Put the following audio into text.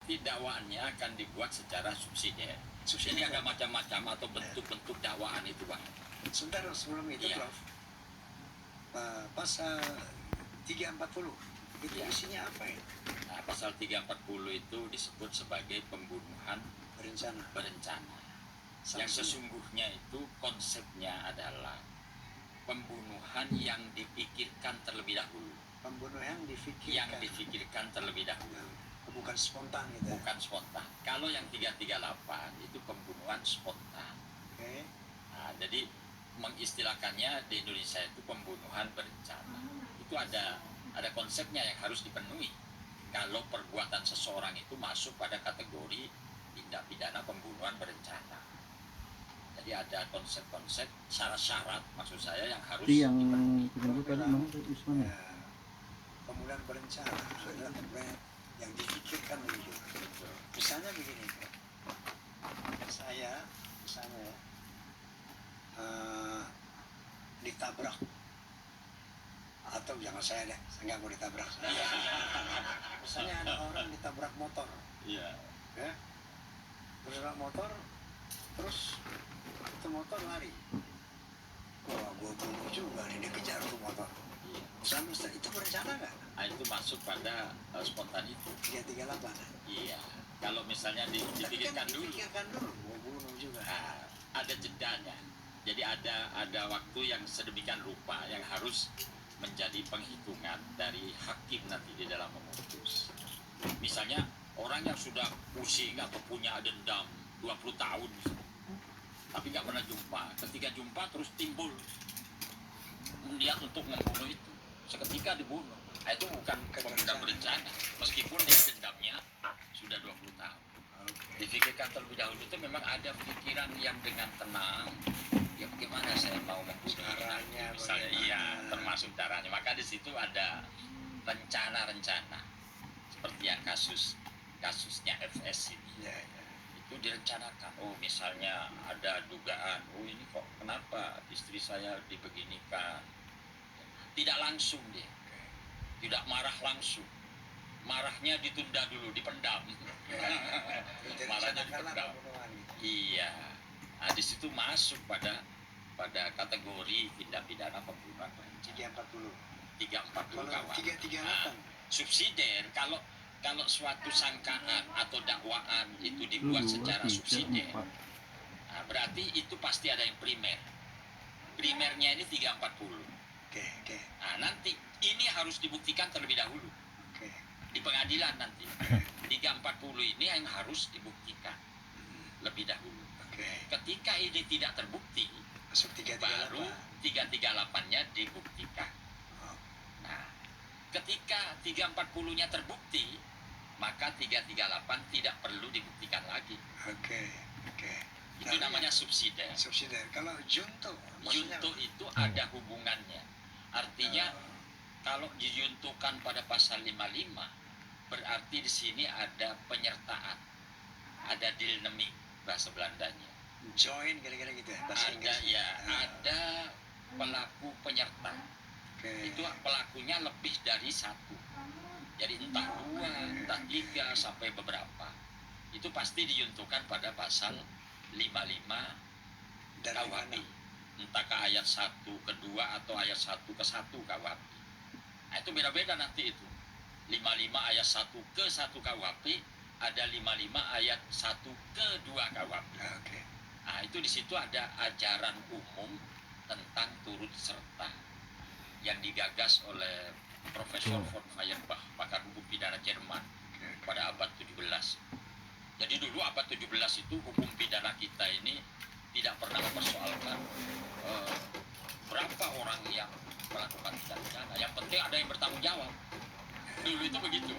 nanti dakwaannya akan dibuat secara subsidiar. Jadi ada macam-macam atau bentuk-bentuk dakwaan itu, Bang. Sebentar sebelum itu, Prof. Pasal 340 itu isinya apa ya? Nah, pasal 340 itu disebut sebagai pembunuhan berencana. Yang sesungguhnya itu konsepnya adalah pembunuhan yang dipikirkan terlebih dahulu. Pembunuhan yang difikirkan terlebih dahulu. Bukan spontan gitu. Bukan spontan. Kalau yang 338 itu pembunuhan spontan. Okay. Nah, jadi mengistilahkannya di Indonesia itu pembunuhan berencana. Itu ada konsepnya yang harus dipenuhi. Kalau perbuatan seseorang itu masuk pada kategori tindak pidana pembunuhan berencana. Jadi ada konsep-konsep syarat-syarat maksud saya yang harus dipenuhi. Pembunuhan berencana adalah pembunuhan yang dipikirkan dulu. Misalnya begini, saya misalnya ditabrak, atau jangan saya nggak mau ditabrak. Misalnya ada orang ditabrak motor, ya, ditabrak motor, terus itu motor lari, wah gue bunuh juga nih, dia kejar tuh motor. Misalnya itu berencana nggak? Nah, itu masuk pada spontan itu. 338. Iya. Kalau misalnya dipikirkan dulu, mau bunuh juga. Nah, ada jedanya. Jadi ada waktu yang sedemikian rupa yang harus menjadi penghitungan dari hakim nanti di dalam memutus. Misalnya orang yang sudah pusing atau punya dendam 20 tahun tapi nggak pernah jumpa. Ketika jumpa terus timbul niat untuk membunuh itu. Seketika dibunuh. Nah, itu bukan pembunuhan berencana. Meskipun dia dendamnya sudah 20 tahun. Dipikirkan terlebih dahulu itu memang ada pikiran yang dengan tenang. Ya bagaimana saya mau membunuh caranya, misalnya, iya, termasuk caranya. Maka di situ ada rencana-rencana. Seperti yang kasusnya FS ini. Itu direncanakan. Oh, misalnya ada dugaan, oh ini kok kenapa istri saya dibeginikan. Tidak langsung dia. Tidak marah langsung. Marahnya ditunda dulu, dipendam. Marahnya dipendam. Iya. Nah, di situ masuk pada kategori tindak pidana pembunuhan berencana. 340 kawan. 338. Subsidiar kalau suatu sangkaan atau dakwaan itu dibuat secara subsidiar, nah, berarti itu pasti ada yang primer. Primernya ini 340. Nah, nanti ini harus dibuktikan terlebih dahulu. Di pengadilan nanti. 340 ini yang harus dibuktikan lebih dahulu. Ketika ini tidak terbukti, masuk 338. Baru 338-nya dibuktikan. Nah, ketika 340-nya terbukti, maka 338 tidak perlu dibuktikan lagi. Itu namanya subsidiar. Kalau junto itu ada hubungannya. Artinya kalau dijuntukan pada pasal 55, berarti di sini ada penyertaan, ada dynamic bahasa Belandanya. Join kira-kira gitu ya. Ada pelaku penyerta. Itu pelakunya lebih dari satu. Jadi entah 2, entah 3 sampai beberapa. Itu pasti dijuntukan pada pasal 55 KUHP. Entah ke ayat 1 ke 2 atau ayat 1 ke 1 KUHP. Nah, itu beda-beda nanti itu. 55 ayat 1 ke 1 KUHP, ada 55 ayat 1 ke 2 KUHP. Nah, itu di situ ada ajaran umum tentang turut serta yang digagas oleh Profesor von Feuerbach, pakar hukum pidana Jerman pada abad 17. Jadi dulu abad 17 itu hukum pidana kita ini tidak pernah mempersoalkan berapa orang yang melakukan tindak pidana. Yang penting ada yang bertanggung jawab. Dulu itu begitu.